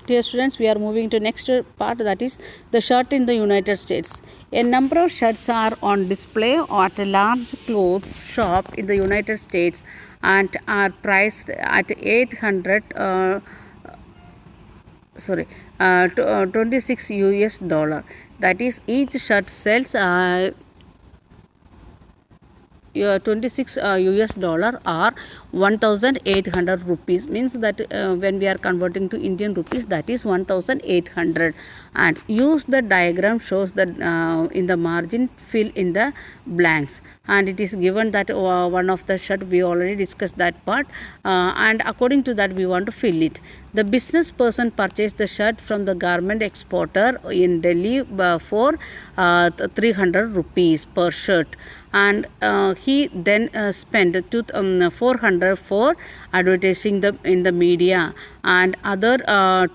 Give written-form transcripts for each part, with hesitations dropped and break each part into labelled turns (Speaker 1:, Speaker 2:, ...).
Speaker 1: Dear students, we are moving to next part, that is the shirt in the United States. A number of shirts are on display at a large clothes shop in the United States and are priced at 26 US dollar. That is, each shirt sells 26 US dollar or 1800 rupees, means that when we are converting to Indian rupees, that is 1800. And use the diagram shows that in the margin fill in the blanks, and it is given that one of the shirt, we already discussed that part, and according to that we want to fill it. The business person purchased the shirt from the garment exporter in Delhi for 300 rupees per shirt, and he then spent 400 for advertising in the media and other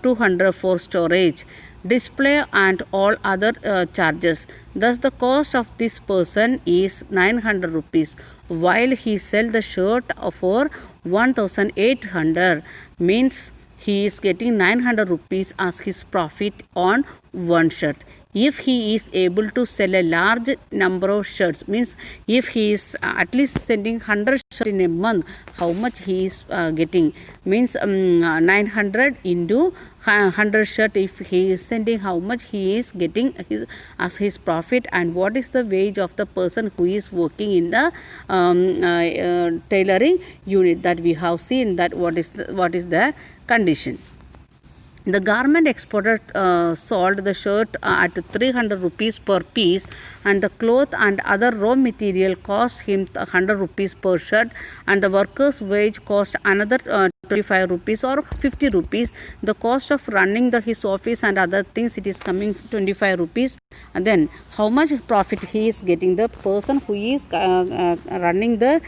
Speaker 1: 200 for storage, display and all other charges. Thus the cost of this person is 900 rupees, while he sell the shirt for 1800, means he is getting 900 rupees as his profit on one shirt. If he is able to sell a large number of shirts, means if he is at least sending 100 shirts in a month, how much he is getting, means 900 into 100 shirt, if he is sending, how much he is getting as his profit, and what is the wage of the person who is working in the tailoring unit, that we have seen that what is the condition. The garment exporter sold the shirt at 300 rupees per piece, and the cloth and other raw material cost him 100 rupees per shirt, and the worker's wage cost another 25 rupees or 50 rupees. The cost of running his office and other things, it is coming 25 rupees. And then how much profit he is getting, the person who is running the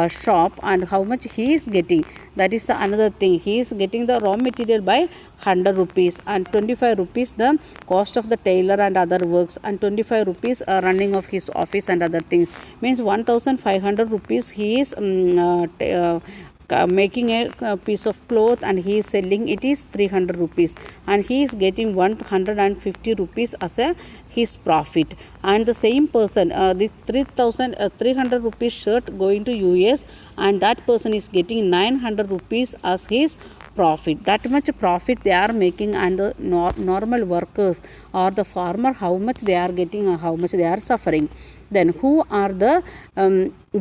Speaker 1: shop, and how much he is getting, that is the another thing. He is getting the raw material by 100 rupees, and 25 rupees the cost of the tailor and other works, and 25 rupees running of his office and other things, means 1500 rupees he is making a piece of cloth, and he is selling it is 300 rupees, and he is getting 150 rupees as his profit. And the same person, this 300 rupees shirt going to US, and that person is getting 900 rupees as his profit. That much profit they are making, and the normal workers or the farmer, how much they are getting and how much they are suffering. Then who are the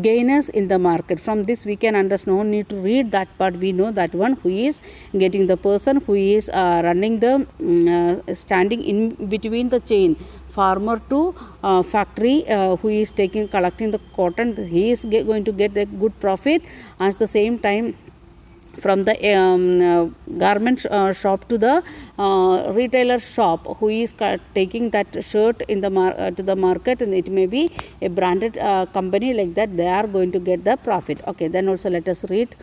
Speaker 1: gainers in the market? From this we can understand, no need to read that part, we know that one who is getting, the person who is running the standing in between the chain, farmer to factory, who is collecting the cotton, he is going to get the good profit. At the same time, from the garment shop to the retailer shop, who is taking that shirt in the to the market, and it may be a branded company like that, they are going to get the profit. Okay, then also let us read.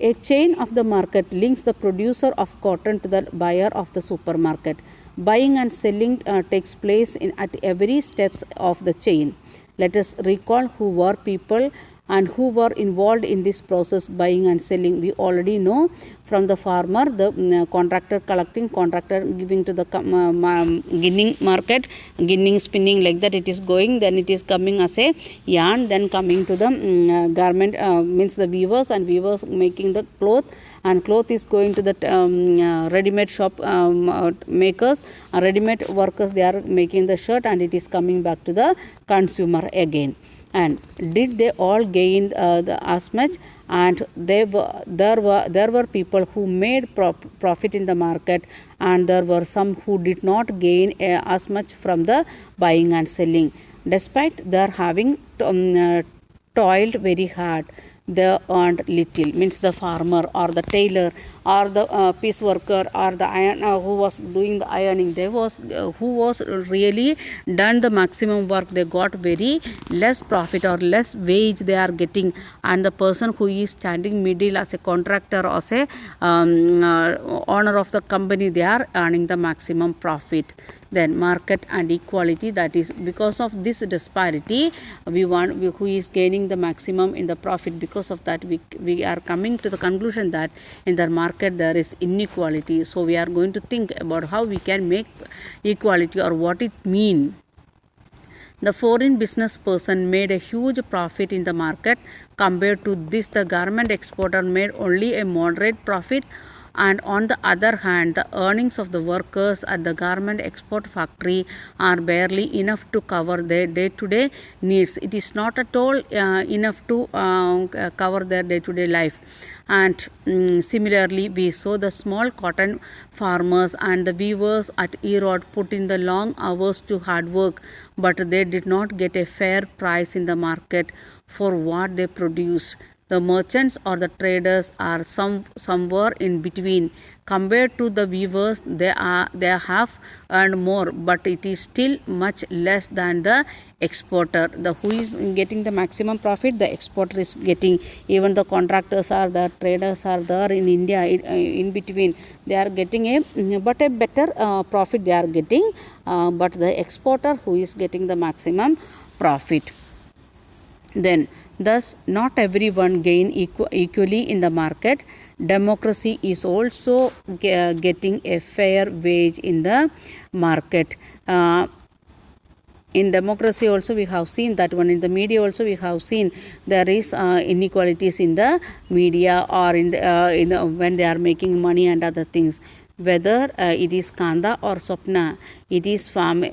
Speaker 1: A chain of the market links the producer of cotton to the buyer of the supermarket. Buying and selling takes place at every steps of the chain. Let us recall who were people and who were involved in this process, buying and selling. We already know, from the farmer, the contractor collecting, contractor giving to the ginning market, ginning, spinning, like that it is going, then it is coming as a yarn, then coming to the garment, means the weavers, and weavers making the cloth, and cloth is going to the ready-made shop makers, ready-made workers, they are making the shirt, and it is coming back to the consumer again. And did they all gain as much? And there were people who made profit in the market, and there were some who did not gain as much from the buying and selling, despite their having toiled very hard. They earned little, means the farmer or the tailor or the piece worker or the iron who was doing the ironing, they was who was really done the maximum work, they got very less profit or less wage they are getting. And the person who is standing middle as a contractor or as a owner of the company, they are earning the maximum profit. Then market and equality, that is because of this disparity, we want who is gaining the maximum in the profit, because because of that we are coming to the conclusion that in the market there is inequality. So we are going to think about how we can make equality or what it mean. The foreign business person made a huge profit in the market. Compared to this, the garment exporter made only a moderate profit. And on the other hand, the earnings of the workers at the garment export factory are barely enough to cover their day-to-day needs. It is not at all enough to cover their day-to-day life. And similarly, we saw the small cotton farmers and the weavers at Erode put in the long hours to hard work, but they did not get a fair price in the market for what they produced. The merchants or the traders are somewhere in between. Compared to the weavers, they have earned more, but it is still much less than the exporter. The who is getting the maximum profit, the exporter is getting. Even the contractors are there, traders are there in India, in between. They are getting a better profit they are getting, but the exporter who is getting the maximum profit. Then, thus, not everyone gain equally in the market. Democracy is also getting a fair wage in the market. In democracy also we have seen that one. In the media also we have seen there is inequalities in the media or in when they are making money and other things. Whether it is Kanda or Swapna, it is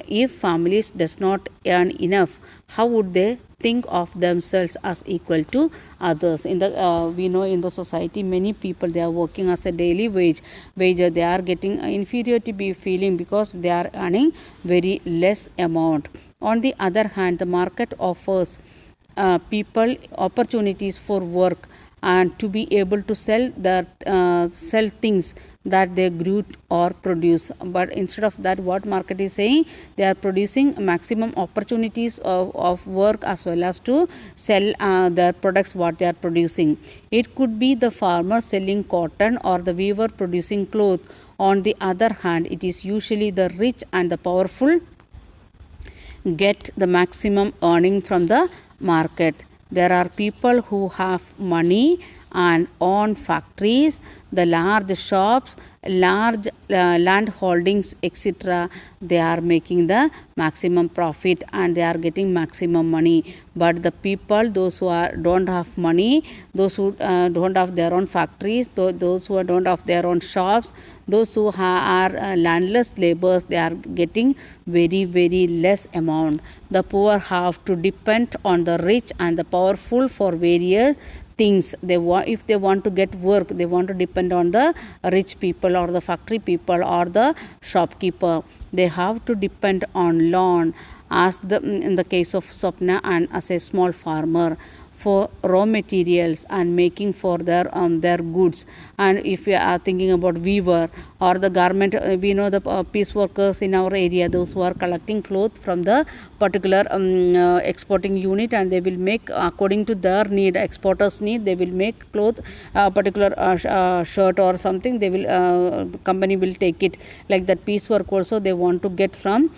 Speaker 1: if families does not earn enough, how would they think of themselves as equal to others? In the we know in the society many people they are working as a daily wage. They are getting inferiority feeling because they are earning very less amount. On the other hand, the market offers people opportunities for work and to be able to sell things that they grew or produce. But instead of that, what market is saying, they are producing maximum opportunities of work as well as to sell their products what they are producing. It could be the farmer selling cotton or the weaver producing cloth. On the other hand, it is usually the rich and the powerful get the maximum earning from the market. There are people who have money and own factories, the large shops, large land holdings, etc. They are making the maximum profit and they are getting maximum money. But the people, those who don't have money, those who don't have their own factories, those who don't have their own shops, those who are landless laborers, they are getting very, very less amount. The poor have to depend on the rich and the powerful for various things. If they want to get work, they want to depend on the rich people or the factory people or the shopkeeper. They have to depend on loan, as in the case of Swapna, and as a small farmer for raw materials and making for their goods. And if we are thinking about weaver or the garment, we know the piece workers in our area, those who are collecting cloth from the particular exporting unit, and they will make according to their need, exporters need, they will make cloth, particular shirt or something, they will company will take it. Like that piece work also they want to get from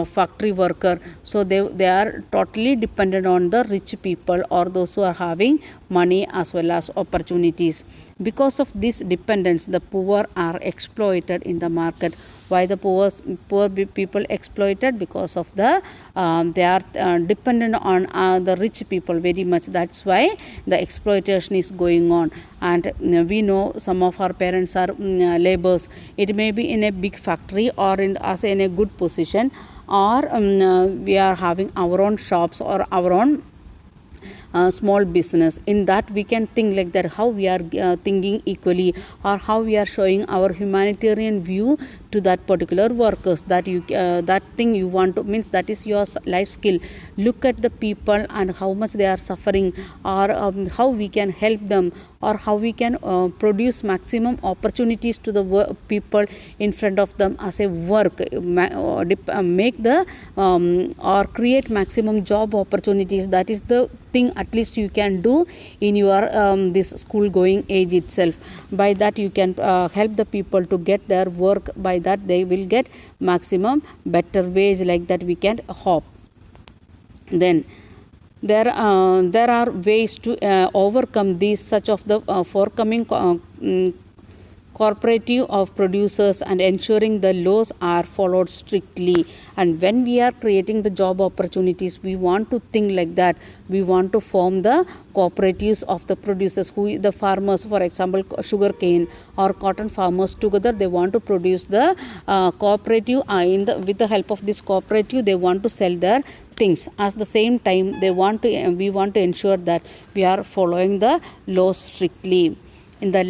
Speaker 1: factory worker. So they are totally dependent on the rich people or those who are having money as well as opportunities. Because of this dependence, the poor are exploited in the market. Why the poor people exploited? Because of the they are dependent on the rich people very much. That's why the exploitation is going on. And we know some of our parents are laborers. It may be in a big factory or in a good position, or we are having our own shops or our own small business. In that we can think like that, how we are thinking equally, or how we are showing our humanitarian view to that particular workers, that you that thing you want to, means that is your life skill. Look at the people and how much they are suffering, or how we can help them, or how we can produce maximum opportunities to the people in front of them as a work, make the or create maximum job opportunities. That is the thing at least you can do in your this school going age itself. By that you can help the people to get their work. By that they will get maximum better wage, like that we can hope. Then There are ways to overcome these such of the forthcoming cooperative of producers and ensuring the laws are followed strictly. And when we are creating the job opportunities, we want to think like that. We want to form the cooperatives of the producers, who the farmers, for example sugar cane or cotton farmers, together they want to produce the cooperative, with the help of this cooperative they want to sell their things. At the same time we want to ensure that we are following the laws strictly. In the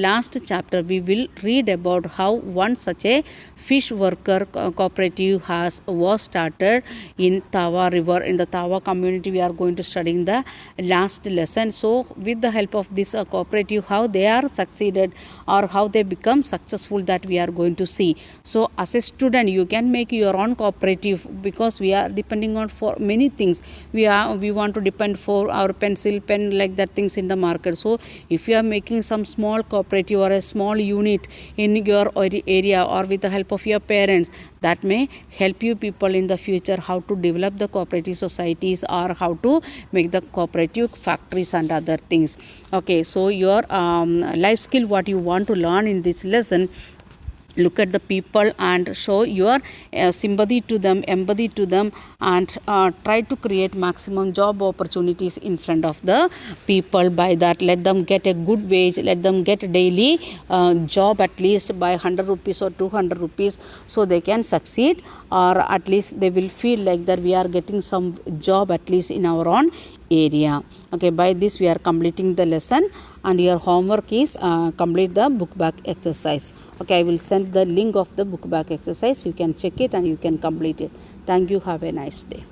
Speaker 1: last chapter, we will read about how one such a fish worker cooperative was started in Tawa River. In the Tawa community, we are going to study in the last lesson. So, with the help of this cooperative, how they are succeeded or how they become successful, that we are going to see. So, as a student, you can make your own cooperative, because we are depending on for many things. We want to depend for our pencil, pen, like that things in the market. So, if you are making some small cooperative or a small unit in your area, or with the help of your parents, that may help you people in the future how to develop the cooperative societies or how to make the cooperative factories and other things. Okay, so your life skill what you want to learn in this lesson: look at the people and show your sympathy to them, empathy to them, and try to create maximum job opportunities in front of the people. By that, let them get a good wage, let them get a daily job at least by 100 rupees or 200 rupees, so they can succeed, or at least they will feel like that we are getting some job at least in our own area. Okay, by this we are completing the lesson, and your homework is complete the book back exercise. Okay, I will send the link of the book back exercise. You can check it and you can complete it. Thank you. Have a nice day.